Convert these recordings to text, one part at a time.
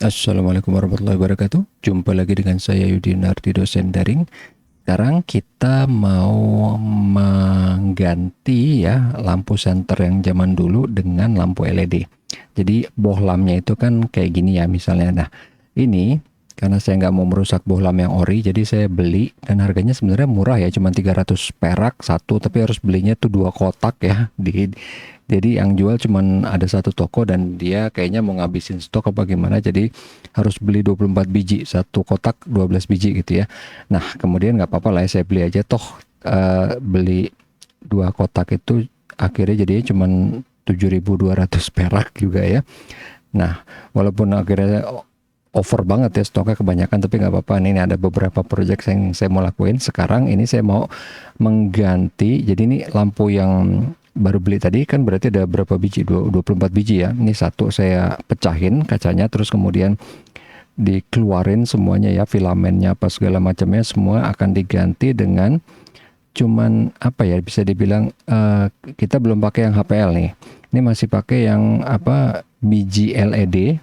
Assalamualaikum warahmatullahi wabarakatuh. Jumpa lagi dengan saya Yudi Nardi, dosen daring. Sekarang kita mau mengganti ya lampu senter yang zaman dulu dengan lampu LED. Jadi bohlamnya itu kan kayak gini ya misalnya. Nah ini karena saya nggak mau merusak bohlam yang ori, jadi saya beli dan harganya sebenarnya murah ya, cuma 300 perak satu, tapi harus belinya tuh dua kotak ya. Jadi yang jual cuman ada satu toko dan dia kayaknya mau ngabisin stok apa gimana, jadi harus beli 24 biji, satu kotak 12 biji gitu ya. Nah kemudian nggak apa-apa lah ya, saya beli aja toh. Beli dua kotak itu akhirnya jadinya cuman 7.200 perak juga ya. Nah walaupun akhirnya over banget ya stoknya kebanyakan, tapi nggak apa-apa. Ini ada beberapa project yang saya mau lakuin sekarang. Ini saya mau mengganti, jadi ini lampu yang baru beli tadi kan berarti ada berapa biji, 24 biji ya. Ini satu saya pecahin kacanya, terus kemudian dikeluarin semuanya ya, filamennya apa segala macamnya semua akan diganti dengan cuman apa ya, bisa dibilang kita belum pakai yang HPL nih. Ini masih pakai yang apa, biji LED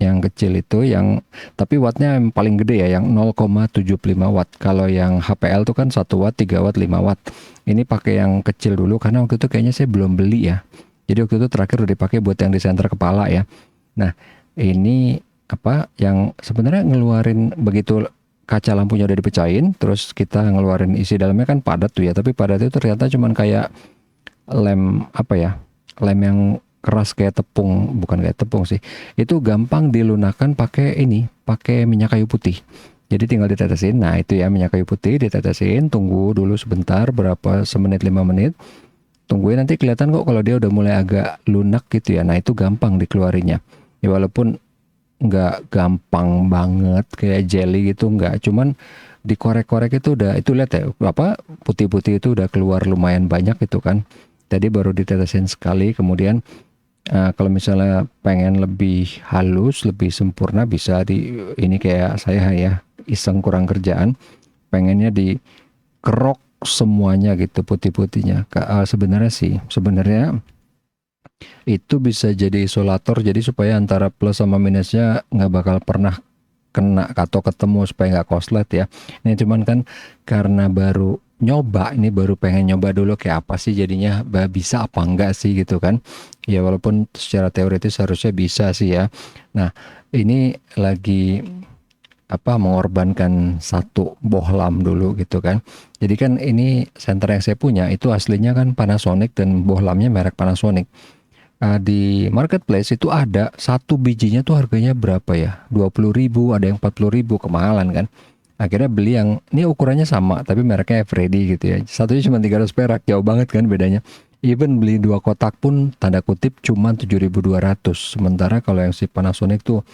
yang kecil itu, yang tapi wattnya yang paling gede ya, yang 0,75 watt. Kalau yang HPL tuh kan 1 watt, 3 watt, 5 watt. Ini pakai yang kecil dulu karena waktu itu kayaknya saya belum beli ya. Jadi waktu itu terakhir udah dipakai buat yang di senter kepala ya. Nah, ini apa yang sebenarnya ngeluarin begitu kaca lampunya udah dipecahin, terus kita ngeluarin isi dalamnya kan padat tuh ya, tapi padat itu ternyata cuman kayak lem apa ya, lem yang keras kayak tepung, bukan kayak tepung sih, itu gampang dilunakan pakai ini, pakai minyak kayu putih. Jadi tinggal ditetesin, nah itu ya minyak kayu putih ditetesin, tunggu dulu sebentar, berapa, semenit 5 menit, tungguin nanti kelihatan kok kalau dia udah mulai agak lunak gitu ya. Nah itu gampang dikeluarinya ya, walaupun nggak gampang banget kayak jelly gitu, nggak, cuman dikorek-korek itu udah, itu lihat ya apa, putih-putih itu udah keluar lumayan banyak itu kan. Tadi baru ditetesin sekali, kemudian kalau misalnya pengen lebih halus, lebih sempurna, bisa di ini kayak saya ya, iseng kurang kerjaan, pengennya dikerok semuanya gitu putih-putihnya. Sebenarnya sih, sebenarnya itu bisa jadi isolator, jadi supaya antara plus sama minusnya nggak bakal pernah kena atau ketemu, supaya nggak koslet ya. Ini cuman kan karena baru nyoba, ini baru pengen nyoba dulu kayak apa sih jadinya, bisa apa enggak sih gitu kan. Ya walaupun secara teoritis harusnya bisa sih ya. Nah ini lagi apa, mengorbankan satu bohlam dulu gitu kan. Jadi kan ini senter yang saya punya itu aslinya kan Panasonic dan bohlamnya merek Panasonic. Di marketplace itu ada satu bijinya tuh harganya berapa ya, 20.000, ada yang 40.000, kemahalan kan. Akhirnya beli yang ini ukurannya sama tapi mereknya Eveready gitu ya, satunya cuma 300 perak, jauh banget kan bedanya. Even beli dua kotak pun tanda kutip cuma 7.200, sementara kalau yang si Panasonic tuh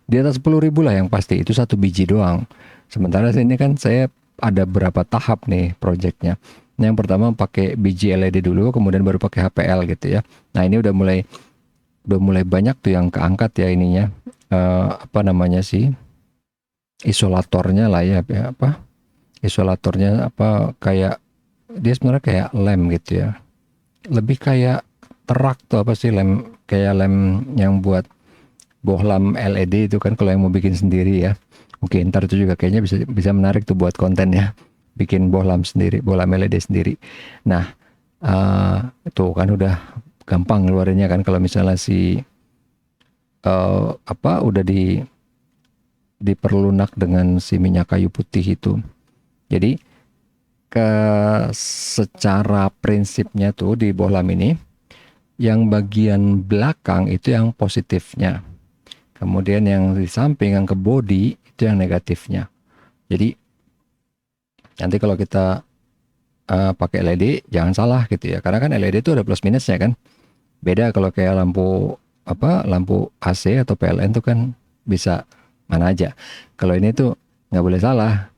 di atas 10.000 lah yang pasti, itu satu biji doang. Sementara sini kan saya ada berapa tahap nih projectnya. Nah, yang pertama pakai biji LED dulu, kemudian baru pakai HPL gitu ya. Nah ini udah mulai banyak tuh yang keangkat ya ininya. Apa namanya sih, isolatornya lah ya, apa isolatornya, apa kayak dia sebenarnya kayak lem gitu ya. Lebih kayak terak tuh, apa sih, lem kayak lem yang buat bohlam LED itu kan, kalau yang mau bikin sendiri ya. Oke, ntar itu juga kayaknya bisa bisa menarik tuh buat konten ya. Bikin bohlam sendiri, bohlam LED sendiri. Nah, itu kan udah gampang ngeluarinnya kan kalau misalnya si apa udah diperlunak dengan si minyak kayu putih itu. Jadi ke secara prinsipnya tuh di bohlam ini, yang bagian belakang itu yang positifnya. Kemudian yang di samping, yang ke body, itu yang negatifnya. Jadi nanti kalau kita pakai LED jangan salah gitu ya. Karena kan LED itu ada plus minusnya kan. Beda kalau kayak lampu apa, lampu AC atau PLN tuh kan bisa mana aja. Kalau ini tuh nggak boleh salah.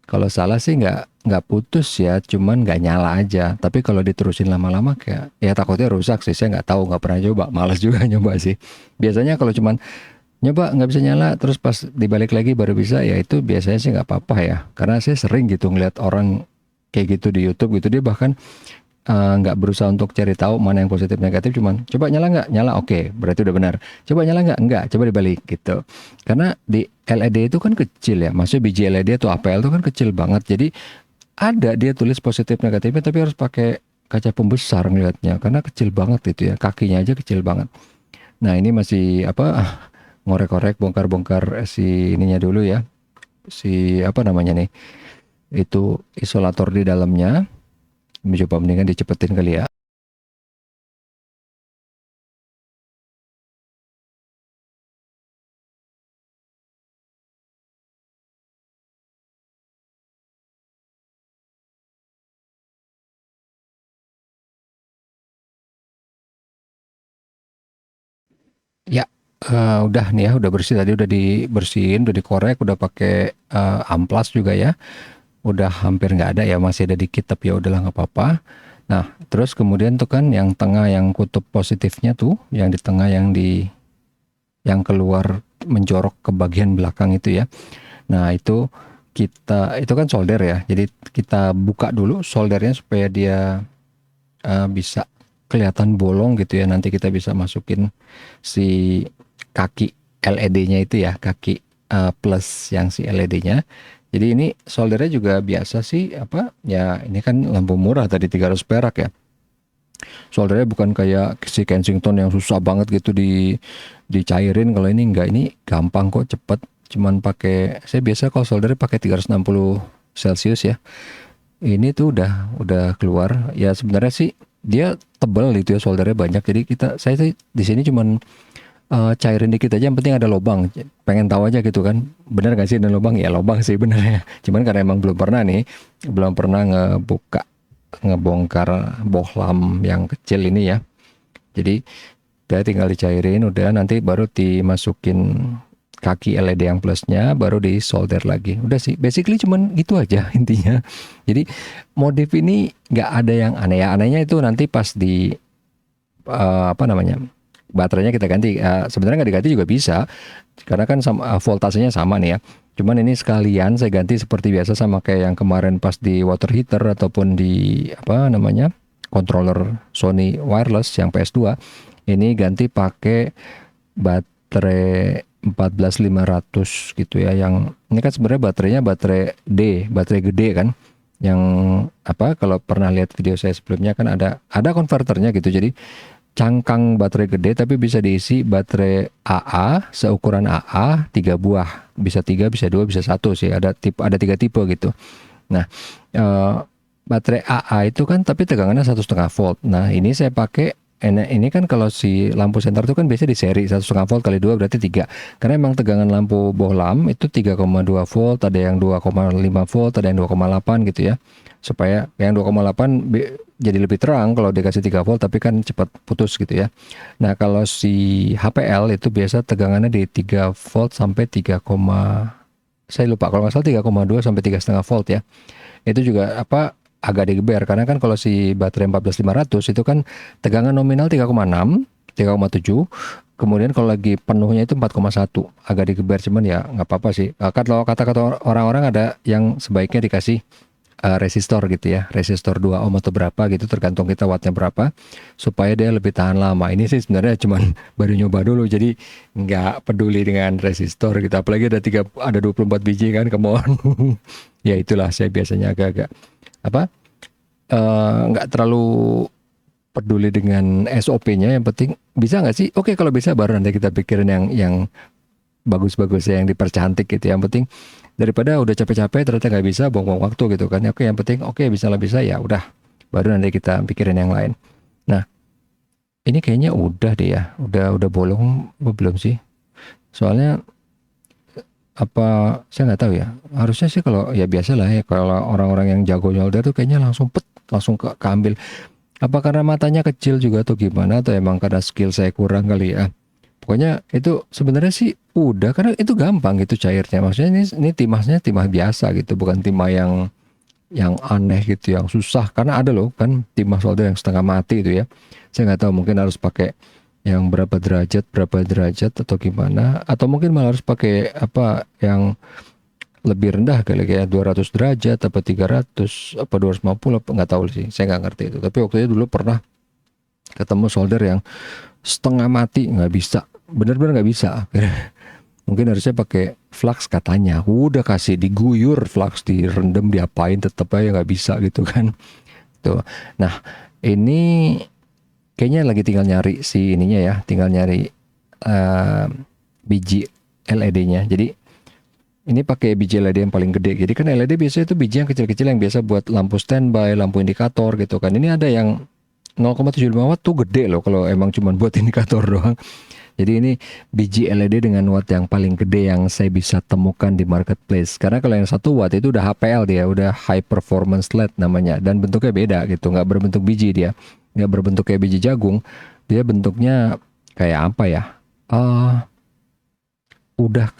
Kalau salah sih nggak putus ya, cuman nggak nyala aja. Tapi kalau diterusin lama-lama kayak ya takutnya rusak sih. Saya nggak tahu, nggak pernah coba. Malas juga nyoba sih. Biasanya kalau cuman nyoba nggak bisa nyala, terus pas dibalik lagi baru bisa, ya itu biasanya sih nggak apa-apa ya. Karena saya sering gitu ngeliat orang kayak gitu di YouTube gitu, dia bahkan nggak berusaha untuk cari tahu mana yang positif negatif, cuman coba nyala nggak, nyala, oke, berarti udah benar. Coba nyala nggak, coba dibalik gitu. Karena di LED itu kan kecil ya, maksudnya biji LED atau APL itu kan kecil banget, jadi ada dia tulis positif negatifnya tapi harus pakai kaca pembesar ngelihatnya karena kecil banget itu ya, kakinya aja kecil banget. Nah ini masih apa, ngorek-ngorek, bongkar-bongkar si ininya dulu ya, si apa namanya nih, itu isolator di dalamnya. Coba mendingan dicepetin kali ya. Ya, udah nih ya, udah bersih tadi, udah dibersihin, udah dikorek, udah pakai amplas juga ya. Udah hampir nggak ada ya, masih ada dikit tapi ya udahlah nggak apa-apa. Nah, terus kemudian tuh kan yang tengah yang kutub positifnya tuh, yang di tengah yang keluar menjorok ke bagian belakang itu ya. Nah, itu kan solder ya. Jadi kita buka dulu soldernya supaya dia bisa kelihatan bolong gitu ya. Nanti kita bisa masukin si kaki LED-nya itu ya, kaki plus yang si LED-nya. Jadi ini soldernya juga biasa sih, apa ya, ini kan lampu murah tadi 300 perak ya. Soldernya bukan kayak si Kensington yang susah banget gitu dicairin. Kalau ini enggak, ini gampang kok, cepet. Cuman pakai, saya biasa kalau soldernya pakai 360 Celcius ya. Ini tuh udah keluar. Ya sebenarnya sih dia tebal gitu ya, soldernya banyak. Jadi saya sih di sini cuman cairin dikit aja, yang penting ada lubang. Pengen tahu aja gitu kan, bener gak sih ada lubang? Ya lubang sih benernya. Cuman karena emang belum pernah ngebongkar bohlam yang kecil ini ya. Jadi dia tinggal dicairin, udah nanti baru dimasukin kaki LED yang plusnya, baru di solder lagi. Udah sih, basically cuman gitu aja intinya. Jadi modif ini nggak ada yang aneh ya. Anehnya itu nanti pas di apa namanya, baterainya kita ganti. Sebenarnya nggak diganti juga bisa, karena kan sama, voltasenya sama nih ya. Cuman ini sekalian saya ganti seperti biasa, sama kayak yang kemarin pas di water heater ataupun di apa namanya, controller Sony wireless yang PS2. Ini ganti pakai baterai 14500 gitu ya. Yang ini kan sebenarnya baterainya baterai D, baterai gede kan. Yang apa, kalau pernah lihat video saya sebelumnya kan ada konverternya gitu. Jadi cangkang baterai gede tapi bisa diisi baterai AA seukuran AA 3 buah, bisa 3, bisa 2, bisa 1 sih, ada 3 tipe gitu. Nah, baterai AA itu kan tapi tegangannya 1,5 volt. Nah ini saya pakai, ini kan kalau si lampu senter itu kan biasa di seri 1,5 volt kali 2 berarti 3. Karena emang tegangan lampu bohlam itu 3,2 volt, ada yang 2,5 volt, ada yang 2,8 gitu ya. Supaya yang 2,8 jadi lebih terang kalau dikasih 3 volt, tapi kan cepat putus gitu ya. Nah kalau si HPL itu biasa tegangannya di 3 volt sampai 3, saya lupa, kalau nggak salah 3,2 sampai 3,5 volt ya. Itu juga apa, agak digeber, karena kan kalau si baterai 14500 itu kan tegangan nominal 3,6, 3,7, kemudian kalau lagi penuhnya itu 4,1, agak digeber. Cuman ya nggak apa-apa sih. Kalau kata-kata orang-orang ada yang sebaiknya dikasih resistor gitu ya, resistor 2 ohm atau berapa gitu, tergantung kita wattnya berapa, supaya dia lebih tahan lama. Ini sih sebenarnya cuman baru nyoba dulu, jadi nggak peduli dengan resistor gitu, apalagi ada 24 biji kan, come on. Ya itulah, saya biasanya agak-agak apa, nggak terlalu peduli dengan SOP-nya, yang penting bisa nggak sih, oke kalau bisa baru nanti kita pikirin yang bagus-bagus yang dipercantik gitu. Yang penting daripada udah capek-capek ternyata nggak bisa, buang-buang waktu gitu kan. Oke yang penting oke bisa lah, bisa ya udah, baru nanti kita pikirin yang lain. Nah ini kayaknya udah deh ya, udah bolong apa belum sih, soalnya apa, saya nggak tahu ya. Harusnya sih kalau ya biasa lah ya, kalau orang-orang yang jago nyolder tuh kayaknya langsung keambil. Apa karena matanya kecil juga atau gimana, atau emang karena skill saya kurang kali ya. Pokoknya itu sebenarnya sih udah, karena itu gampang gitu cairnya. Maksudnya ini timahnya timah biasa gitu, bukan timah yang aneh gitu, yang susah. Karena ada loh kan timah solder yang setengah mati itu ya. Saya nggak tahu, mungkin harus pakai yang berapa derajat atau gimana, atau mungkin malah harus pakai apa yang lebih rendah kali, kayak 200 derajat apa 300 apa 250 apa nggak tahu sih, saya nggak ngerti itu. Tapi waktu itu dulu pernah ketemu solder yang setengah mati, nggak bisa, bener-bener nggak bisa. Mungkin harusnya pakai flux katanya, udah kasih diguyur flux, direndam, diapain, tetep aja nggak bisa gitu kan. Tuh. Nah, ini kayaknya lagi tinggal nyari si ininya ya, tinggal nyari biji LED-nya. Jadi ini pakai biji LED yang paling gede. Jadi kan LED biasanya itu biji yang kecil-kecil yang biasa buat lampu standby, lampu indikator gitu kan. Ini ada yang 0,75 watt tuh gede loh kalau emang cuma buat indikator doang. Jadi ini biji LED dengan watt yang paling gede yang saya bisa temukan di marketplace. Karena kalau yang 1 watt itu udah HPL dia, udah high performance LED namanya. Dan bentuknya beda gitu, nggak berbentuk biji dia. Nggak berbentuk kayak biji jagung. Dia bentuknya kayak apa ya? Udah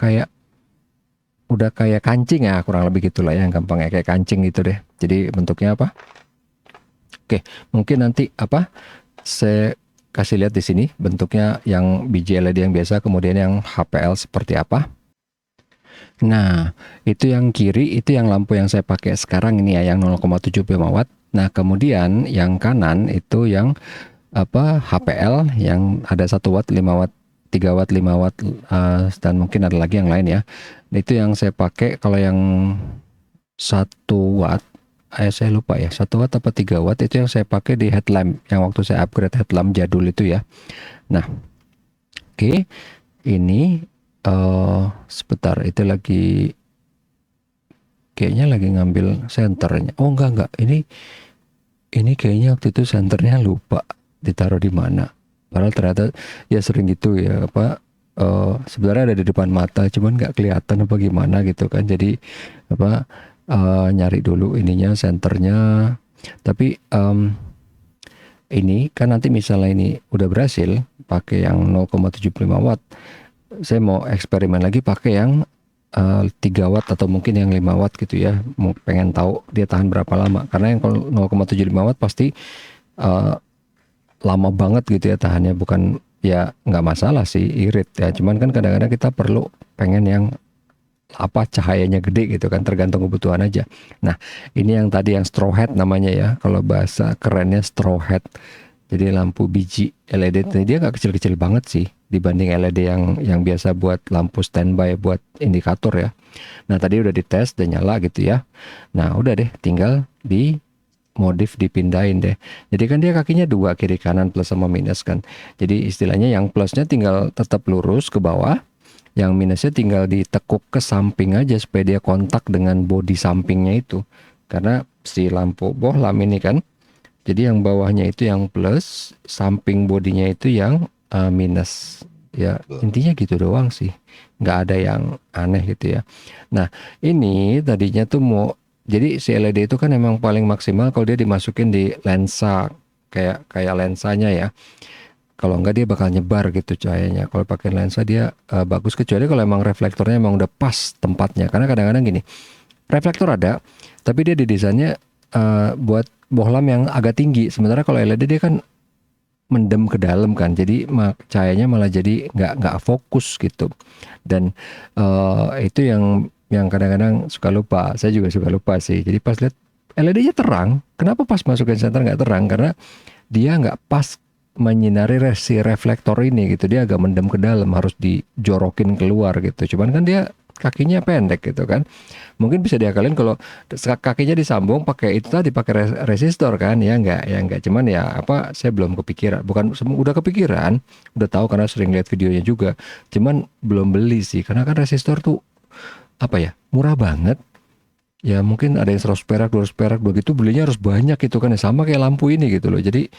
kayak kancing ya, kurang lebih gitulah ya, yang gampangnya kayak kancing gitu deh. Jadi bentuknya apa? Oke, mungkin nanti saya kasih lihat di sini bentuknya yang biji LED yang biasa, kemudian yang HPL seperti apa. Nah, itu yang kiri itu yang lampu yang saya pakai sekarang ini ya, yang 0,75 watt. Nah, kemudian yang kanan itu yang HPL yang ada 1 watt, 5 watt, 3 watt, 5 watt, dan mungkin ada lagi yang lain ya. Itu yang saya pakai. Kalau yang 1 watt, saya lupa ya, 1 watt apa 3 watt itu yang saya pakai di headlamp, yang waktu saya upgrade headlamp jadul itu ya. Nah, oke, ini sebentar, itu lagi kayaknya lagi ngambil senternya. Oh enggak, ini kayaknya waktu itu senternya lupa ditaruh di mana. Padahal ternyata ya sering gitu ya, sebenarnya ada di depan mata, cuman nggak kelihatan apa gimana gitu kan. Jadi nyari dulu ininya, senternya. Tapi ini kan nanti misalnya ini udah berhasil pakai yang 0,75 watt, saya mau eksperimen lagi pakai yang 3 watt atau mungkin yang 5 watt gitu ya. Mau pengen tahu dia tahan berapa lama. Karena yang 0,75 watt pasti lama banget gitu ya tahannya. Bukan ya, nggak masalah sih, irit ya. Cuman kan kadang-kadang kita perlu pengen yang cahayanya gede gitu kan, tergantung kebutuhan aja. Nah, ini yang tadi yang straw head namanya ya, kalau bahasa kerennya straw head. Jadi lampu biji LED dia nggak kecil-kecil banget sih dibanding LED yang biasa buat lampu standby, buat indikator ya. Nah, tadi udah dites dan nyala gitu ya. Nah, udah deh, tinggal di modif, dipindahin deh. Jadi kan dia kakinya 2, kiri kanan, plus sama minus kan. Jadi istilahnya yang plusnya tinggal tetap lurus ke bawah, yang minusnya tinggal ditekuk ke samping aja supaya dia kontak dengan bodi sampingnya itu. Karena si lampu bohlam ini kan, jadi yang bawahnya itu yang plus, samping bodinya itu yang minus. Ya intinya gitu doang sih, nggak ada yang aneh gitu ya. Nah, ini tadinya tuh jadi si LED itu kan emang paling maksimal kalau dia dimasukin di lensa, kayak lensanya ya. Kalau enggak dia bakal nyebar gitu cahayanya. Kalau pakai lensa dia bagus, kecuali kalau emang reflektornya emang udah pas tempatnya. Karena kadang-kadang gini, reflektor ada, tapi dia didesainnya buat bohlam yang agak tinggi. Sementara kalau LED dia kan mendem ke dalam kan, jadi cahayanya malah jadi nggak fokus gitu. Dan itu yang kadang-kadang suka lupa. Saya juga suka lupa sih. Jadi pas lihat LED-nya terang, kenapa pas masukin senter nggak terang? Karena dia nggak pas menyinari si reflektor ini gitu. Dia agak mendem ke dalam, harus dijorokin keluar gitu. Cuman kan dia kakinya pendek gitu kan. Mungkin bisa diakalin kalau kakinya disambung pakai itu tadi, pakai resistor kan. Ya enggak, cuman ya saya belum kepikiran. Bukan, udah kepikiran, udah tahu karena sering lihat videonya juga. Cuman belum beli sih, karena kan resistor tuh murah banget. Ya mungkin ada yang 100 perak, 200 perak, begitu belinya harus banyak gitu kan. Ya sama kayak lampu ini gitu loh. Jadi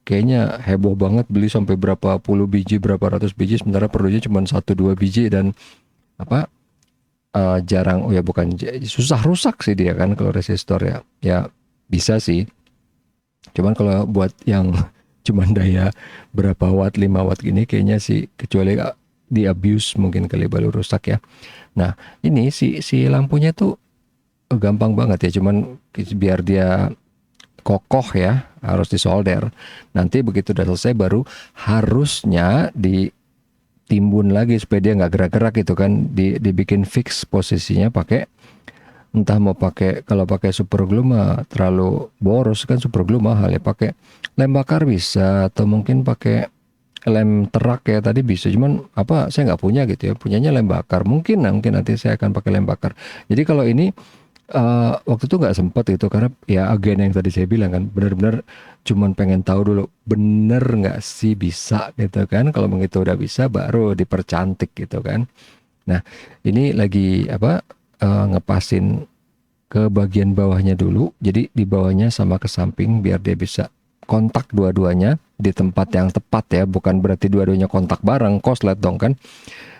kayaknya heboh banget beli sampai berapa puluh biji, berapa ratus biji, sementara perlunya cuma 1-2 biji. Dan jarang, bukan susah rusak sih dia kan kalau resistor ya. Ya bisa sih. Cuman kalau buat yang cuman daya berapa watt, 5 watt gini, kayaknya sih kecuali di abuse mungkin kali baru rusak ya. Nah, ini si lampunya tuh gampang banget ya, cuman biar dia kokoh ya harus disolder. Nanti begitu udah selesai baru harusnya timbun lagi supaya dia nggak gerak-gerak gitu kan, dibikin fix posisinya pakai, entah mau pakai, kalau pakai super glue mah terlalu boros kan, super glue mahal ya, pakai lem bakar bisa, atau mungkin pakai lem terak ya tadi bisa, cuman apa saya nggak punya gitu ya, punyanya lem bakar, mungkin nanti saya akan pakai lem bakar. Jadi kalau ini waktu itu nggak sempat gitu karena ya agen yang tadi saya bilang kan, benar-benar cuman pengen tahu dulu bener nggak sih bisa gitu kan, kalau begitu udah bisa baru dipercantik gitu kan. Nah ini lagi apa, ngepasin ke bagian bawahnya dulu, jadi di bawahnya sama ke samping biar dia bisa kontak dua-duanya di tempat yang tepat ya, bukan berarti dua-duanya kontak bareng, koslet dong kan,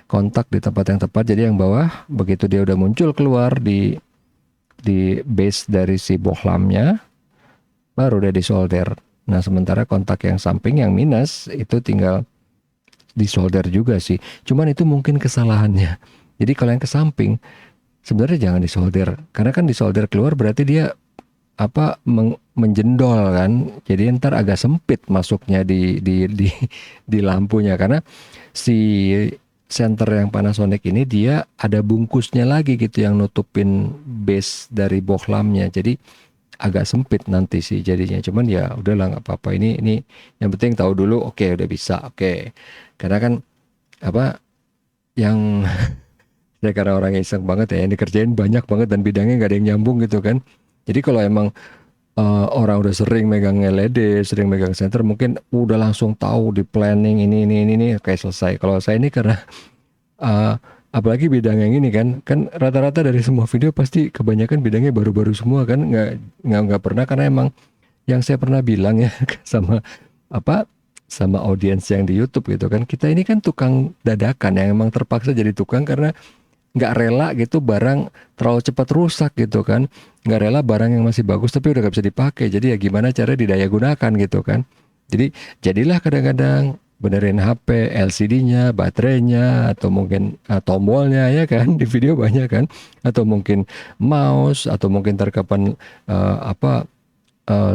kontak di tempat yang tepat. Jadi yang bawah begitu dia udah muncul keluar di base dari si bohlamnya, baru udah disolder. Nah sementara kontak yang samping yang minus itu tinggal disolder juga sih, cuman itu mungkin kesalahannya. Jadi kalau yang ke samping sebenarnya jangan disolder, karena kan disolder keluar berarti dia apa menjendol kan, jadi ntar agak sempit masuknya di lampunya, karena si center yang Panasonic ini dia ada bungkusnya lagi gitu yang nutupin base dari bohlamnya, jadi agak sempit nanti sih jadinya. Cuman ya udahlah nggak apa-apa, ini yang penting tahu dulu. Oke udah bisa, oke, karena kan apa yang saya karena orang iseng banget ya, yang dikerjain banyak banget dan bidangnya nggak ada yang nyambung gitu kan. Jadi kalau emang orang udah sering megang LED, sering megang senter, mungkin udah langsung tahu di planning ini kayak selesai. Kalau saya ini karena uh, apalagi bidang yang ini kan rata-rata dari semua video pasti kebanyakan bidangnya baru-baru semua kan, nggak pernah, karena emang yang saya pernah bilang ya sama apa sama audiens yang di YouTube gitu kan, kita ini kan tukang dadakan yang emang terpaksa jadi tukang karena nggak rela gitu barang terlalu cepat rusak gitu kan, nggak rela barang yang masih bagus tapi udah nggak bisa dipakai, jadi ya gimana cara didaya gunakan gitu kan. Jadi jadilah kadang-kadang benerin HP, LCD-nya, baterainya, atau mungkin tombolnya ya kan, di video banyak kan, atau mungkin mouse, atau mungkin terkapan apa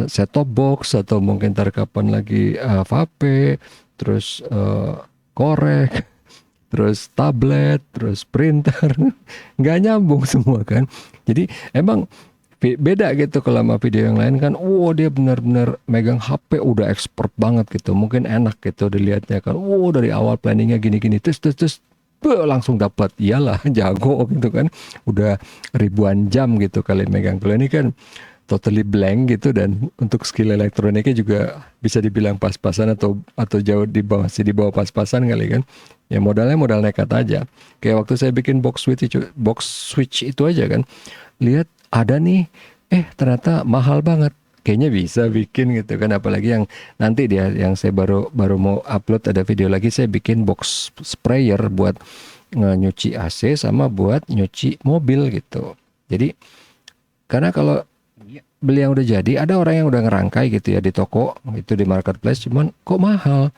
set top box, atau mungkin terkapan lagi vape, terus korek, terus tablet, terus printer, nggak nyambung semua kan. Jadi emang beda gitu kalau sama video yang lain kan. Wow dia benar-benar megang HP udah expert banget gitu, mungkin enak gitu dilihatnya kan. Wow dari awal planningnya gini-gini, terus langsung dapat, iyalah jago gitu kan. Udah ribuan jam gitu kali megang. Kalau ini kan totally blank gitu, dan untuk skill elektroniknya juga bisa dibilang pas-pasan atau jauh di bawah, sih di bawah pas-pasan kali kan. Ya modalnya modal nekat aja. Kayak waktu saya bikin box switch itu aja kan. Lihat ada nih, ternyata mahal banget. Kayaknya bisa bikin gitu kan, apalagi yang nanti dia yang saya baru mau upload, ada video lagi saya bikin box sprayer buat nyuci AC sama buat nyuci mobil gitu. Jadi karena kalau beli yang udah jadi, ada orang yang udah ngerangkai gitu ya di toko, itu di marketplace, cuman kok mahal.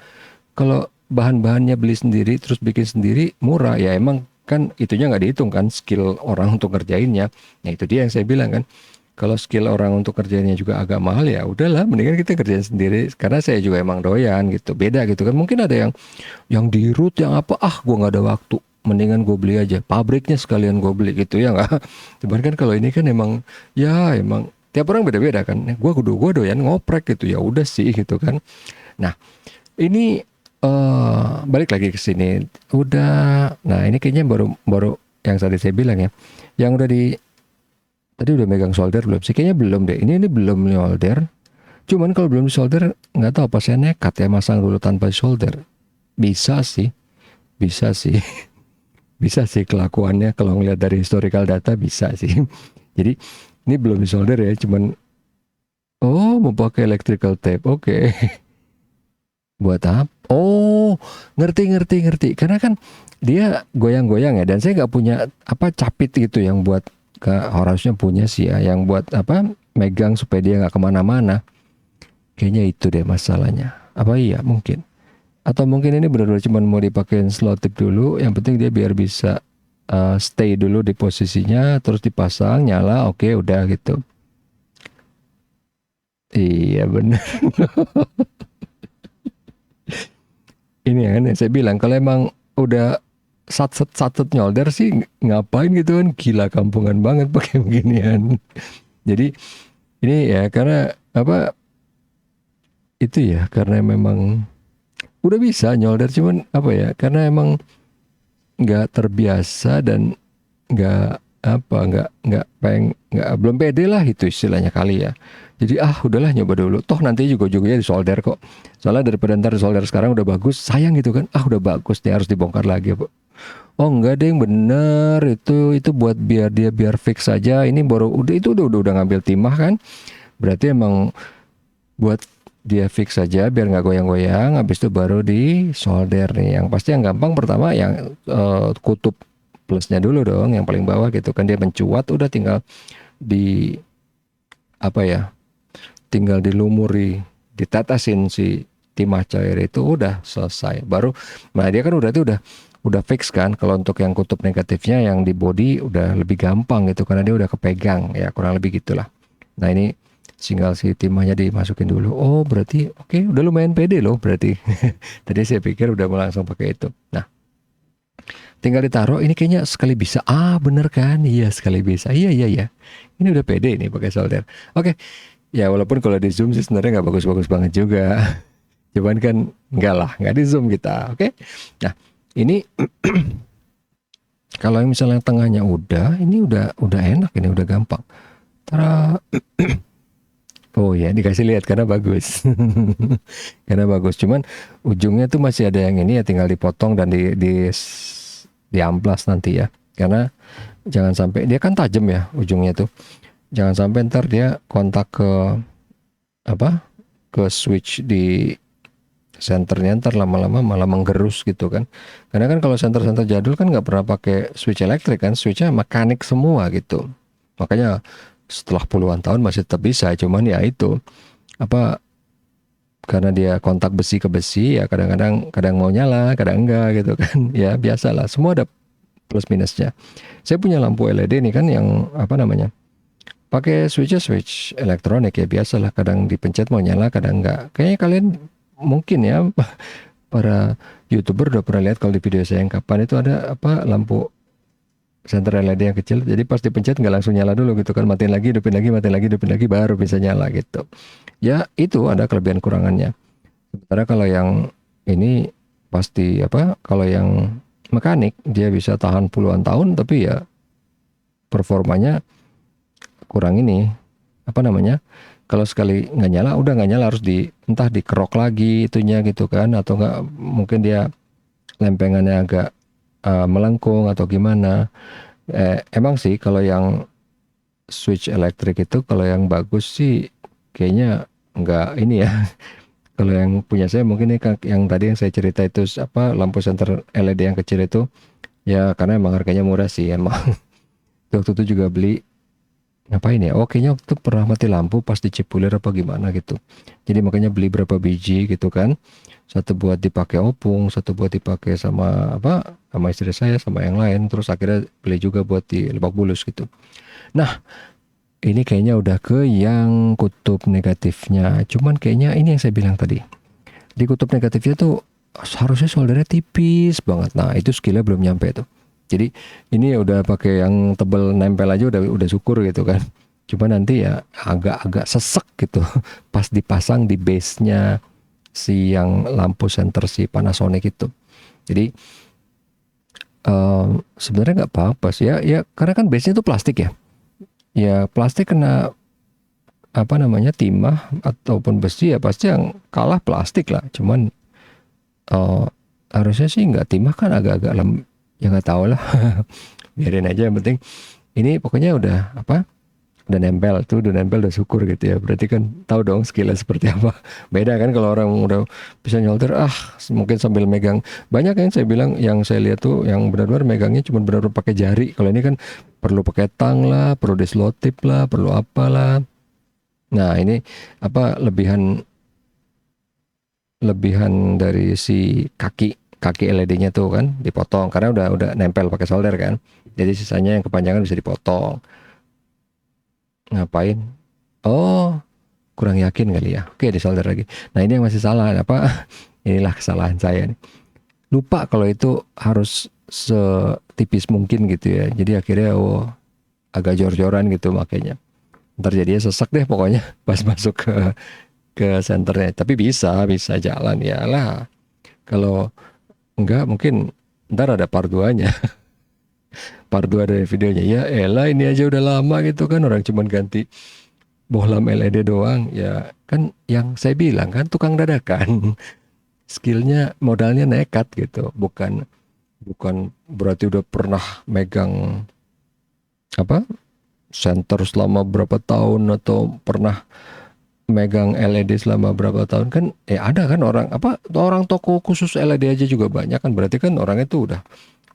Kalau bahan-bahannya beli sendiri terus bikin sendiri murah, ya emang kan itunya nggak dihitung kan skill orang untuk ngerjainnya. Nah itu dia yang saya bilang kan, kalau skill orang untuk kerjainnya juga agak mahal, ya udahlah mendingan kita kerjain sendiri, karena saya juga emang doyan gitu, beda gitu kan. Mungkin ada yang di root yang apa, gua nggak ada waktu, mendingan gue beli aja pabriknya sekalian gue beli gitu ya nggak. Cuman kan kalau ini kan emang ya emang tiap orang beda-beda kan. Gue doyan ngoprek gitu, ya udah sih gitu kan. Nah ini balik lagi ke sini udah. Nah ini kayaknya baru yang tadi saya bilang ya, yang udah tadi udah megang solder belum sih? Kayaknya belum deh. Ini belum solder. Cuman kalau belum solder nggak tahu apa saya nekat ya masang dulu tanpa solder. Bisa sih, bisa sih. Bisa sih kelakuannya kalau ngeliat dari historical data, bisa sih. Jadi ini belum disolder ya, cuman mau pakai electrical tape. Oke. Buat apa? Oh, ngerti. Karena kan dia goyang-goyang ya, dan saya nggak punya apa capit gitu yang buat, harusnya punya sih ya, yang buat apa megang supaya dia nggak kemana-mana. Kayaknya itu deh masalahnya. Apa iya mungkin? Atau mungkin ini benar-benar cuma mau dipakein slot tip dulu, yang penting dia biar bisa stay dulu di posisinya, terus dipasang, nyala, oke udah gitu. Iya benar. Ini ya kan yang saya bilang, kalau emang udah satset nyolder sih ngapain gitu kan, gila kampungan banget pakai beginian. Jadi ini ya karena apa itu ya, karena memang udah bisa nyolder cuman apa ya, karena emang nggak terbiasa dan nggak apa nggak belum pede lah itu istilahnya kali ya. Jadi udahlah nyoba dulu, toh nanti juga ujungnya disolder kok, soalnya daripada ntar disolder sekarang udah bagus sayang gitu kan, udah bagus nih harus dibongkar lagi Bu. Oh enggak deh, yang bener itu buat biar fix saja, ini baru udah ngambil timah kan, berarti emang buat dia fix saja biar nggak goyang-goyang, habis itu baru di solder nih. Yang pasti yang gampang pertama yang kutub plusnya dulu dong, yang paling bawah gitu kan, dia mencuat udah tinggal di apa ya, tinggal dilumuri, ditetesin si timah cair itu udah selesai. Baru nah dia kan udah udah fix kan. Kalau untuk yang kutub negatifnya yang di body udah lebih gampang gitu karena dia udah kepegang ya, kurang lebih gitulah. Nah ini tinggal si timahnya dimasukin dulu. Oh berarti oke, udah lumayan pede loh berarti. Tadi saya pikir udah mau langsung pakai itu. Nah tinggal ditaruh, ini kayaknya sekali bisa. Bener kan? Iya sekali bisa. Iya. Ini udah pede nih pakai solder. Oke. Ya walaupun kalau di zoom sih sebenarnya nggak bagus-bagus banget juga. Cuman kan nggak di zoom kita. Oke. Nah ini kalau yang misalnya tengahnya udah, ini udah enak, ini udah gampang. Tara. Oh ya dikasih lihat karena bagus. Karena bagus. Cuman ujungnya tuh masih ada yang ini ya, tinggal dipotong dan di amplas nanti ya. Karena jangan sampai, dia kan tajam ya ujungnya tuh. Jangan sampai ntar dia kontak ke apa? Ke switch di senternya, ntar lama-lama malah menggerus gitu kan. Karena kan kalau senter-senter jadul kan nggak pernah pakai switch elektrik kan, switchnya mekanik semua gitu. Makanya setelah puluhan tahun masih tetap bisa, cuman ya itu apa, karena dia kontak besi ke besi ya, kadang mau nyala kadang enggak gitu kan. Ya biasalah, semua ada plus minusnya. Saya punya lampu LED nih kan yang apa namanya, pakai switch elektronik ya, biasalah kadang dipencet mau nyala kadang enggak. Kayaknya kalian mungkin ya para YouTuber udah pernah lihat kalau di video saya yang kapan itu ada apa, lampu senter LED yang kecil, jadi pas dipencet nggak langsung nyala dulu gitu kan, matiin lagi hidupin lagi, matiin lagi hidupin lagi baru bisa nyala gitu. Ya itu ada kelebihan kurangannya. Sementara kalau yang ini pasti apa, kalau yang mekanik dia bisa tahan puluhan tahun tapi ya performanya kurang ini apa namanya, kalau sekali nggak nyala udah nggak nyala, harus entah dikerok lagi itunya gitu kan, atau nggak mungkin dia lempengannya agak melengkung atau gimana. Emang sih kalau yang switch elektrik itu kalau yang bagus sih kayaknya nggak ini ya. Kalau yang punya saya mungkin ini yang tadi yang saya cerita itu apa, lampu senter LED yang kecil itu ya, karena emang harganya murah sih emang. Waktu itu juga beli ngapain ya? Oh kayaknya waktu itu pernah mati lampu pas di Cipulir apa gimana gitu. Jadi makanya beli berapa biji gitu kan. Satu buat dipakai opung, satu buat dipakai sama apa, sama istri saya, sama yang lain. Terus akhirnya beli juga buat di Lebak Bulus gitu. Nah ini kayaknya udah ke yang kutub negatifnya. Cuman kayaknya ini yang saya bilang tadi, di kutub negatifnya tuh harusnya soldernya tipis banget. Nah itu skillnya belum nyampe tuh. Jadi ini ya udah pakai yang tebel nempel aja udah syukur gitu kan. Cuma nanti ya agak sesek gitu pas dipasang di base-nya si yang lampu senter si Panasonic itu. Jadi sebenarnya nggak apa-apa sih ya karena kan base-nya itu plastik ya. Ya plastik kena apa namanya timah ataupun besi ya pasti yang kalah plastik lah. Cuman harusnya sih nggak, timah kan agak-agak ya nggak tahu lah. Biarin aja, yang penting ini pokoknya udah apa, udah nempel udah syukur gitu ya, berarti kan tahu dong skillnya seperti apa. Beda kan kalau orang udah bisa nyolder mungkin sambil megang. Banyak yang saya bilang, yang saya lihat tuh yang benar-benar megangnya cuma benar-benar pakai jari. Kalau ini kan perlu pakai tang lah, perlu dislotip lah, perlu apalah. Nah ini apa, lebihan dari si kaki LED-nya tuh kan dipotong karena udah nempel pakai solder kan. Jadi sisanya yang kepanjangan bisa dipotong. Ngapain? Oh, kurang yakin kali ya. Oke, disolder lagi. Nah, ini yang masih salah apa? Inilah kesalahan saya nih. lupa kalau itu harus setipis mungkin gitu ya. Jadi akhirnya agak jor-joran gitu makanya. Ntar jadinya sesek deh pokoknya pas masuk ke senternya. Tapi bisa jalan ya lah. Kalau enggak mungkin ntar ada part 2-nya. Part 2 dari videonya. Ya elah ini aja udah lama gitu kan, orang cuman ganti bohlam LED doang. Ya kan yang saya bilang kan tukang dadakan. Skillnya modalnya nekat gitu. Bukan berarti udah pernah megang apa center selama berapa tahun atau pernah megang LED selama berapa tahun kan. Ada kan orang toko khusus LED aja juga banyak kan, berarti kan orang itu udah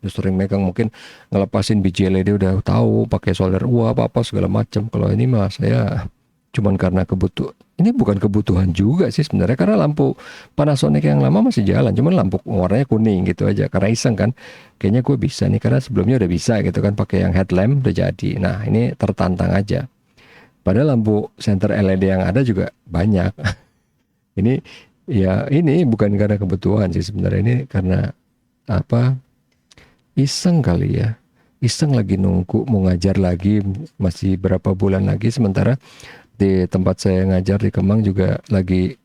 sering megang, mungkin ngelepasin biji LED udah tahu pakai solder apa segala macam. Kalau ini mah saya cuman karena ini bukan kebutuhan juga sih sebenarnya, karena lampu Panasonic yang lama masih jalan, cuman lampu warnanya kuning gitu aja karena iseng kan. Kayaknya gue bisa nih karena sebelumnya udah bisa gitu kan pakai yang headlamp udah jadi. Nah ini tertantang aja. Padahal lampu senter LED yang ada juga banyak. Ini bukan karena kebutuhan sih sebenarnya, ini karena iseng kali ya. Iseng lagi nunggu mau ngajar lagi, masih berapa bulan lagi, sementara di tempat saya ngajar di Kemang juga lagi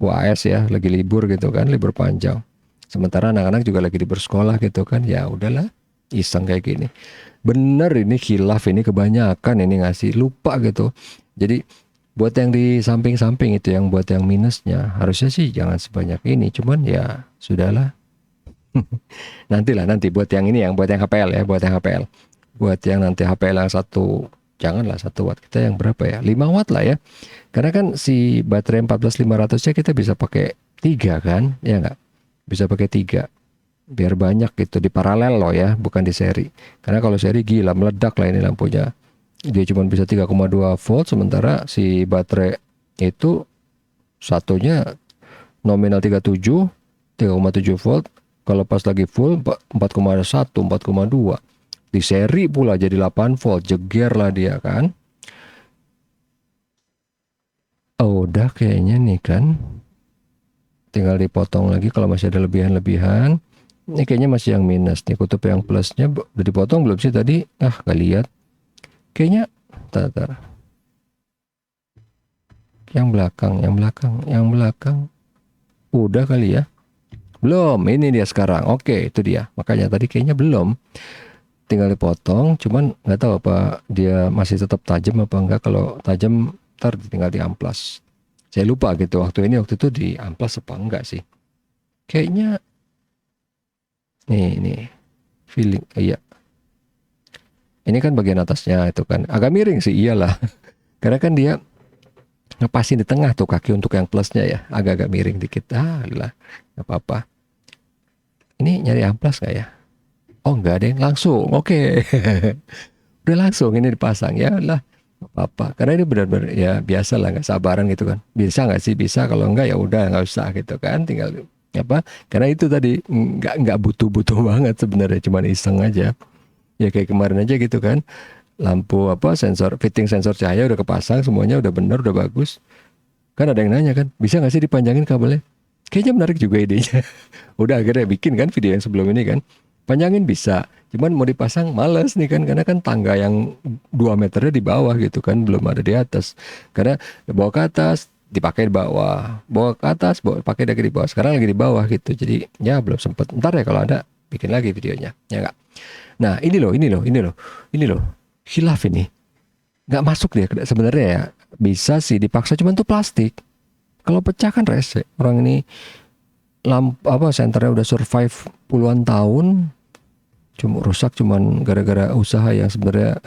UAS ya, lagi libur gitu kan, libur panjang. Sementara anak-anak juga lagi libur sekolah gitu kan. Ya udahlah, iseng kayak gini. Bener ini khilaf, ini kebanyakan ini ngasih lupa gitu. Jadi buat yang di samping-samping itu, yang buat yang minusnya harusnya sih jangan sebanyak ini. Cuman ya sudahlah. Nanti buat yang ini, buat yang HPL ya, buat yang HPL. Buat yang nanti HPL yang janganlah 1 watt, kita yang berapa ya, 5 watt lah ya. Karena kan si baterai 14500-nya kita bisa pakai 3 kan, ya nggak? Bisa pakai 3 biar banyak gitu, di paralel loh ya, bukan di seri. Karena kalau seri gila meledak lah ini lampunya. Dia cuma bisa 3,2 volt, sementara si baterai itu satunya nominal 3,7 volt. Kalau pas lagi full 4,1, 4,2. Di seri pula jadi 8 volt, jeger lah dia kan. Udah kayaknya nih kan. Tinggal dipotong lagi kalau masih ada lebihan-lebihan. Ini kayaknya masih yang minus nih, kutub yang plusnya udah dipotong belum sih tadi? Gak lihat. Kayaknya tar. Yang belakang. Udah kali ya. Belum, ini dia sekarang. Oke, itu dia. Makanya tadi kayaknya belum. Tinggal dipotong, cuman nggak tahu apa dia masih tetap tajam apa enggak. Kalau tajam, ntar tinggal diamplas. Saya lupa gitu waktu itu diamplas apa enggak sih. Kayaknya ini feeling, iya. Ini kan bagian atasnya itu kan agak miring sih, iyalah. Karena kan dia ngepasin di tengah tuh kaki untuk yang plusnya ya, agak-agak miring dikit. Lah, nggak apa-apa. Ini nyari amplas gak ya? Enggak ada yang langsung. Oke. Udah langsung ini dipasang ya lah. Apa? Karena ini benar-benar ya biasa lah, nggak sabaran gitu kan. Bisa nggak sih? Bisa. Kalau enggak ya udah nggak usah gitu kan. Tinggal Karena itu tadi nggak butuh banget sebenarnya, cuma iseng aja. Ya kayak kemarin aja gitu kan. Lampu fitting sensor cahaya udah kepasang, semuanya udah bener, udah bagus. Kan ada yang nanya kan, bisa nggak sih dipanjangin kabelnya? Kayaknya menarik juga idenya. Udah akhirnya bikin kan video yang sebelum ini kan. Panjangin bisa, cuman mau dipasang males nih kan, karena kan tangga yang 2 meternya di bawah gitu kan, belum ada di atas. Karena bawa ke atas, dipakai di bawah, bawa ke atas, pakai lagi di bawah. Sekarang lagi di bawah gitu, jadi ya belum sempet. Ntar ya kalau ada bikin lagi videonya, ya nggak? Nah ini loh, khilaf ini nggak masuk dia sebenarnya ya. Bisa sih dipaksa, cuman tuh plastik. Kalau pecah kan rese. Orang ini senternya udah survive puluhan tahun, cuma rusak cuman gara-gara usaha yang sebenarnya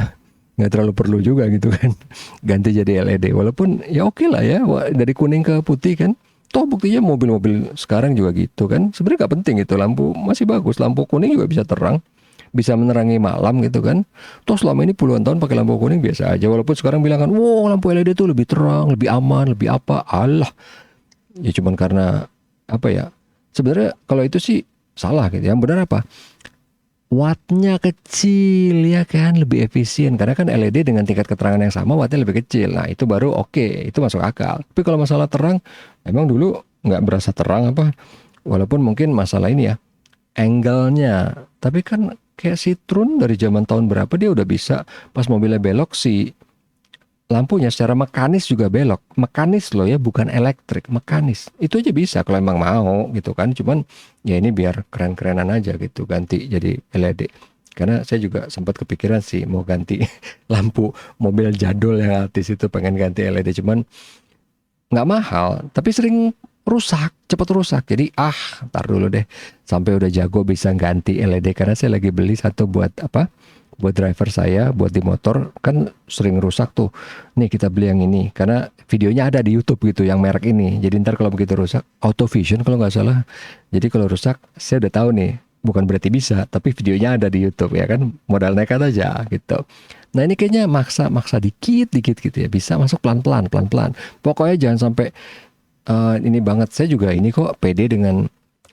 nggak terlalu perlu juga gitu kan. Ganti jadi LED, walaupun ya oke lah ya, dari kuning ke putih kan. Toh buktinya mobil-mobil sekarang juga gitu kan. Sebenarnya nggak penting itu, lampu masih bagus, lampu kuning juga bisa terang, bisa menerangi malam gitu kan. Toh selama ini puluhan tahun pakai lampu kuning biasa aja. Walaupun sekarang bilang kan, wow lampu LED itu lebih terang, lebih aman, lebih apa. Allah, ya cuman karena sebenarnya kalau itu sih salah gitu. Yang benar apa? Wattnya kecil ya kan, lebih efisien. Karena kan LED dengan tingkat keterangan yang sama, wattnya lebih kecil. Nah itu baru oke, itu masuk akal. Tapi kalau masalah terang, emang dulu nggak berasa terang apa? Walaupun mungkin masalah ini ya, angle-nya. Tapi kan kayak Citroen dari zaman tahun berapa dia udah bisa pas mobilnya belok si lampunya secara mekanis juga belok. Mekanis loh ya, bukan elektrik, mekanis. Itu aja bisa kalau emang mau gitu kan. Cuman ya ini biar keren-kerenan aja gitu, ganti jadi LED. Karena saya juga sempat kepikiran sih mau ganti lampu mobil jadul yang artis itu, pengen ganti LED. Cuman nggak mahal, tapi sering rusak, cepat rusak. Jadi ntar dulu deh sampai udah jago bisa ganti LED, karena saya lagi beli satu buat apa? Buat driver saya, buat di motor kan sering rusak tuh. Nih kita beli yang ini karena videonya ada di YouTube gitu yang merek ini. Jadi ntar kalau begitu rusak, auto vision kalau nggak salah. Jadi kalau rusak saya udah tahu nih, bukan berarti bisa, tapi videonya ada di YouTube ya kan, modal nekat aja gitu. Nah ini kayaknya maksa dikit gitu ya, bisa masuk pelan-pelan. Pokoknya jangan sampai ini banget. Saya juga ini kok pede dengan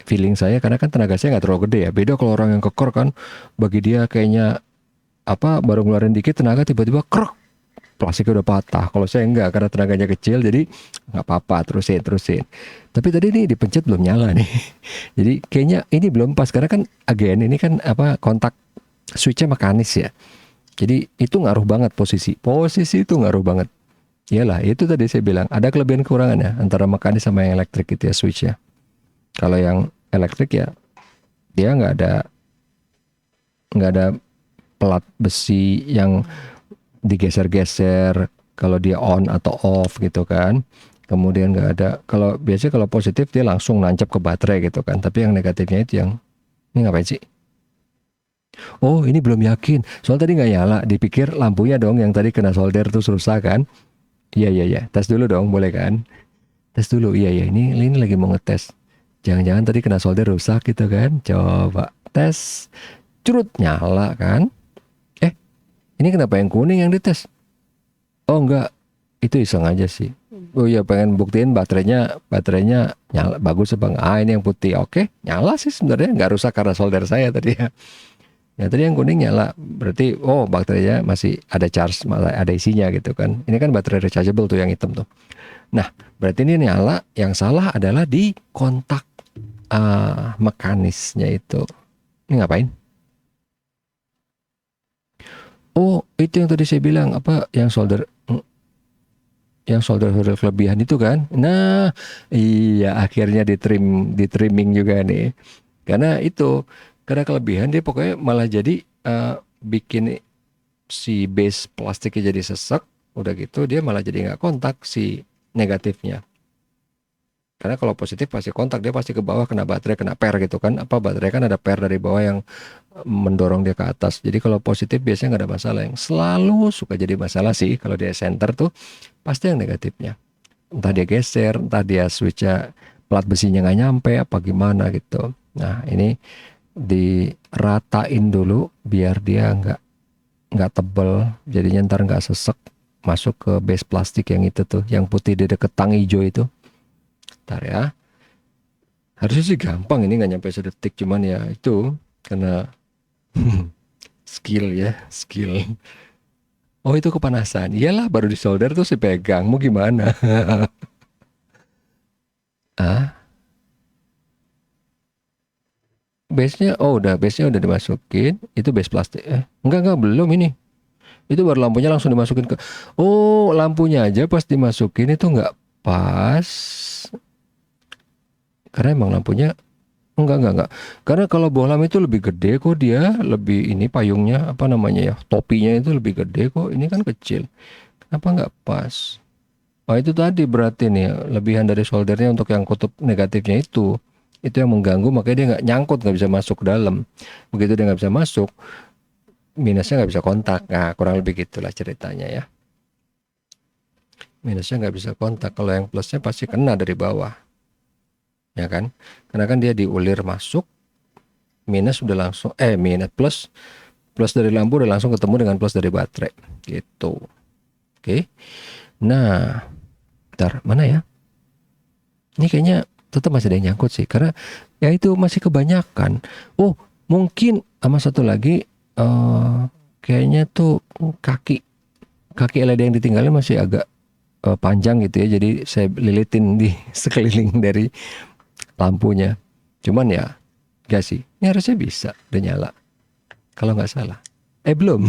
feeling saya karena kan tenaga saya nggak terlalu gede ya. Beda kalau orang yang kekor kan, bagi dia kayaknya baru ngeluarin dikit tenaga tiba-tiba krok plastiknya udah patah. Kalau saya enggak karena tenaganya kecil jadi nggak apa-apa, terusin. Tapi tadi nih dipencet belum nyala nih. Jadi kayaknya ini belum pas karena kan ini kan kontak switchnya mekanis ya. Jadi itu ngaruh banget posisi itu ngaruh banget. Iyalah itu tadi saya bilang ada kelebihan kekurangannya antara mekanis sama yang elektrik gitu ya switchnya. Kalau yang elektrik ya dia nggak ada pelat besi yang digeser-geser kalau dia on atau off gitu kan. Kemudian nggak ada, kalau biasanya kalau positif dia langsung nancap ke baterai gitu kan. Tapi yang negatifnya itu yang ini ngapain sih? Oh ini belum yakin. Soal tadi nggak nyala, dipikir lampunya dong yang tadi kena solder terus rusak kan. Iya. Tes dulu dong, boleh kan? Tes dulu, iya. Ini lagi mau ngetes. Jangan-jangan tadi kena solder rusak gitu kan? Coba tes. Curut nyala kan? Ini kenapa yang kuning yang dites? Oh enggak, itu iseng aja sih. Oh iya pengen buktiin baterainya nyala bagus apa enggak. Ini yang putih. Oke, nyala sih sebenarnya, nggak rusak karena solder saya tadi ya. Ya tadi yang kuning nyala, berarti baterainya masih ada charge, malah ada isinya gitu kan. Ini kan baterai rechargeable tuh yang hitam tuh. Nah, berarti ini nyala, yang salah adalah di kontak mekanisnya itu. Ini ngapain? Oh, itu yang tadi saya bilang yang solder kelebihan itu kan. Nah, iya akhirnya di trimming juga nih. Karena kelebihan dia pokoknya malah jadi bikin si base plastiknya jadi sesek. Udah gitu dia malah jadi nggak kontak si negatifnya. Karena kalau positif pasti kontak, dia pasti ke bawah kena baterai, kena per gitu kan. Baterai kan ada per dari bawah yang mendorong dia ke atas. Jadi kalau positif biasanya nggak ada masalah. Yang selalu suka jadi masalah sih kalau dia center tuh pasti yang negatifnya. Entah dia geser, entah dia switchnya plat besinya nggak nyampe apa gimana gitu. Nah ini diratain dulu biar dia nggak tebel, jadinya ntar nggak sesek masuk ke base plastik yang itu tuh, yang putih di deket tang hijau itu. Ntar ya, harusnya sih gampang, ini nggak nyampe sedetik, cuman ya itu karena skill. Oh itu kepanasan, iyalah baru di solder tuh si pegang, mau gimana? Base-nya udah dimasukin, itu base plastik. Enggak belum ini. Itu baru lampunya langsung dimasukin ke. Oh lampunya aja pas dimasukin itu nggak pas. Karena emang lampunya enggak. Karena kalau bohlam itu lebih gede kok, dia lebih ini payungnya topinya itu lebih gede kok. Ini kan kecil. Kenapa nggak pas? Oh itu tadi berarti nih lebihan dari soldernya untuk yang kutub negatifnya itu yang mengganggu, makanya dia nggak nyangkut, nggak bisa masuk ke dalam. Begitu dia nggak bisa masuk, minusnya nggak bisa kontak. Nah kurang lebih gitulah ceritanya ya. Minusnya nggak bisa kontak, kalau yang plusnya pasti kena dari bawah. Ya kan, karena kan dia diulir masuk, minus udah langsung minus plus dari lampu udah langsung ketemu dengan plus dari baterai gitu. Oke. Nah ntar mana ya, ini kayaknya tetap masih ada yang nyangkut sih, karena ya itu masih kebanyakan. Oh mungkin sama satu lagi kayaknya tuh kaki LED yang ditinggalin masih agak panjang gitu ya, jadi saya lilitin di sekeliling dari lampunya. Cuman ya Gak sih? Ini harusnya bisa, udah nyala. Kalau nggak salah. Belum.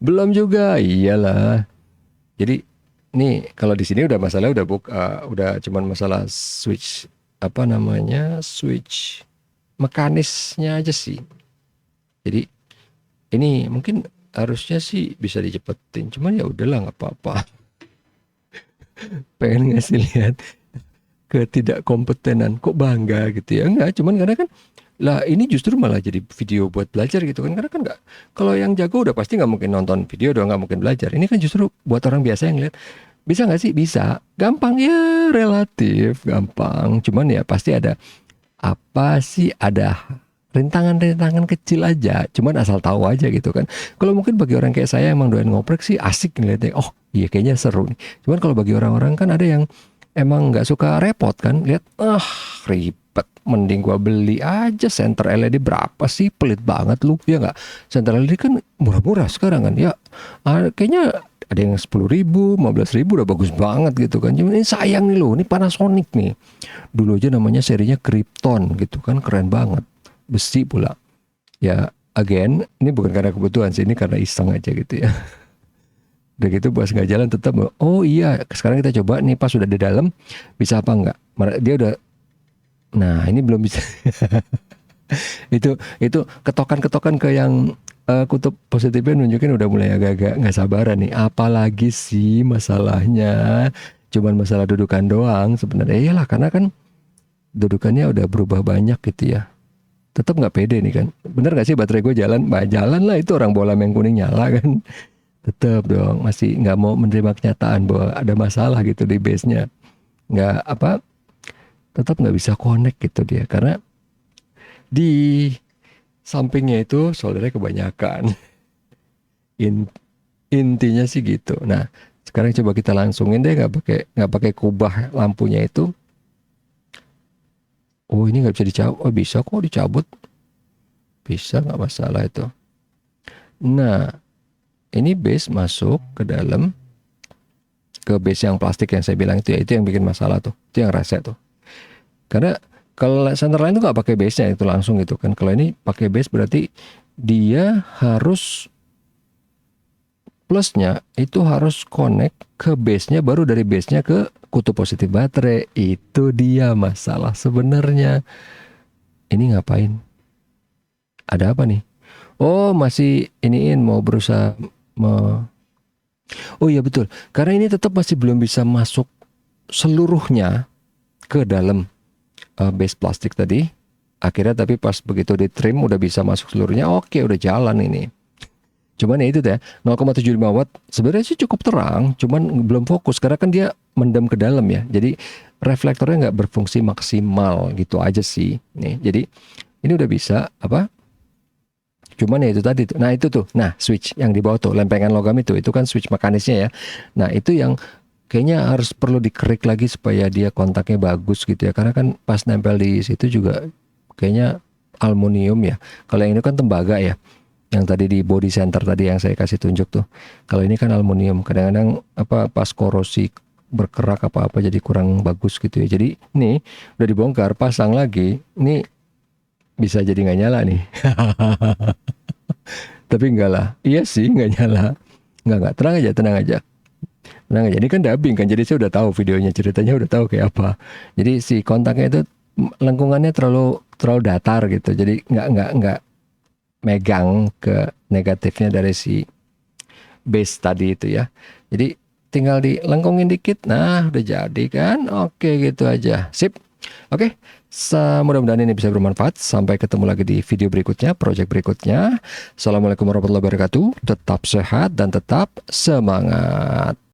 Belum juga, iyalah. Jadi nih kalau di sini udah masalah udah cuman masalah switch apa namanya switch mekanisnya aja sih. Jadi ini mungkin harusnya sih bisa dicepetin, cuman ya udahlah nggak apa-apa. Pengen ngasih lihat ketidakkompetenan, kok bangga gitu ya? Enggak, cuman karena kan lah ini justru malah jadi video buat belajar gitu kan, karena kan nggak, kalau yang jago udah pasti nggak mungkin nonton video dong, nggak mungkin belajar. Ini kan justru buat orang biasa yang lihat. Bisa nggak sih? Bisa. Gampang ya, relatif gampang. Cuman ya pasti ada apa sih, ada rintangan-rintangan kecil aja. Cuman asal tahu aja gitu kan. Kalau mungkin bagi orang kayak saya emang doyan ngoprek sih asik ngeliatnya. Oh iya kayaknya seru nih. Cuman kalau bagi orang-orang kan ada yang emang nggak suka repot kan. Lihat, ribet. Mending gua beli aja senter LED berapa sih? Pelit banget lu. Ya nggak? Senter LED kan murah-murah sekarang kan. Ya kayaknya ada yang 10.000, 15.000 udah bagus banget gitu kan. Cuman ini sayang nih loh, ini Panasonic nih. Dulu aja namanya serinya Krypton gitu kan, keren banget. Besi pula. Ya, again, ini bukan karena kebutuhan sih, ini karena iseng aja gitu ya. Udah gitu pas nggak jalan tetap, oh iya, sekarang kita coba nih pas sudah di dalam, bisa apa enggak? Dia udah, nah ini belum bisa. itu ketokan-ketokan ke yang kutub positifnya nunjukin udah mulai agak-agak nggak sabaran nih. Apalagi sih masalahnya cuman masalah dudukan doang sebenarnya. Iyalah karena kan dudukannya udah berubah banyak gitu ya. Tetap nggak pede nih kan. Bener nggak sih baterai gue jalan? Jalan lah, itu orang bola yang kuning nyala kan. Tetap dong masih nggak mau menerima kenyataan bahwa ada masalah gitu di base-nya. Nggak apa, tetap nggak bisa connect gitu dia karena di sampingnya itu soldernya kebanyakan. Intinya sih gitu. Nah, sekarang coba kita langsungin deh, nggak pakai kubah lampunya itu. Oh ini nggak bisa dicabut. Oh bisa kok dicabut. Bisa, nggak masalah itu. Nah, ini base masuk ke dalam, ke base yang plastik yang saya bilang itu ya, itu yang bikin masalah tuh. Itu yang rese tuh. Karena kalau center lain tuh nggak pakai base-nya itu langsung gitu kan. Kalau ini pakai base berarti dia harus plusnya itu harus connect ke base-nya, baru dari base-nya ke kutub positif baterai. Itu dia masalah sebenarnya. Ini ngapain? Ada apa nih? Oh masih iniin mau berusaha oh iya betul, karena ini tetap masih belum bisa masuk seluruhnya ke dalam base plastik tadi. Akhirnya tapi pas begitu di trim udah bisa masuk seluruhnya. Oke udah jalan ini. Cuman ya itu deh 0,75 watt sebenarnya sih cukup terang, cuman belum fokus karena kan dia mendem ke dalam ya. Jadi reflektornya nggak berfungsi maksimal gitu aja sih. Nih, jadi ini udah bisa apa? Cuman ya itu tadi tuh. Nah itu tuh. Nah switch yang di bawah tuh lempengan logam itu kan switch mekanisnya ya. Nah itu yang kayaknya harus perlu dikerik lagi supaya dia kontaknya bagus gitu ya. Karena kan pas nempel di situ juga kayaknya aluminium ya. Kalau yang ini kan tembaga ya. Yang tadi di body center tadi yang saya kasih tunjuk tuh. Kalau ini kan aluminium, kadang-kadang apa pas korosi berkerak apa-apa jadi kurang bagus gitu ya. Jadi nih udah dibongkar, pasang lagi, ini bisa jadi nggak nyala nih. Tapi enggak lah, iya sih nggak nyala. Nggak, tenang aja, tenang aja. Tenang aja, ini kan dubbing kan, jadi saya udah tahu videonya, ceritanya udah tahu kayak apa. Jadi si kontaknya itu lengkungannya terlalu datar gitu, jadi nggak megang ke negatifnya dari si base tadi itu ya. Jadi tinggal dilengkungin dikit. Nah udah jadi kan. Oke gitu aja. Sip. Oke. Mudah-mudahan ini bisa bermanfaat. Sampai ketemu lagi di video berikutnya, project berikutnya. Assalamualaikum warahmatullahi wabarakatuh. Tetap sehat dan tetap semangat.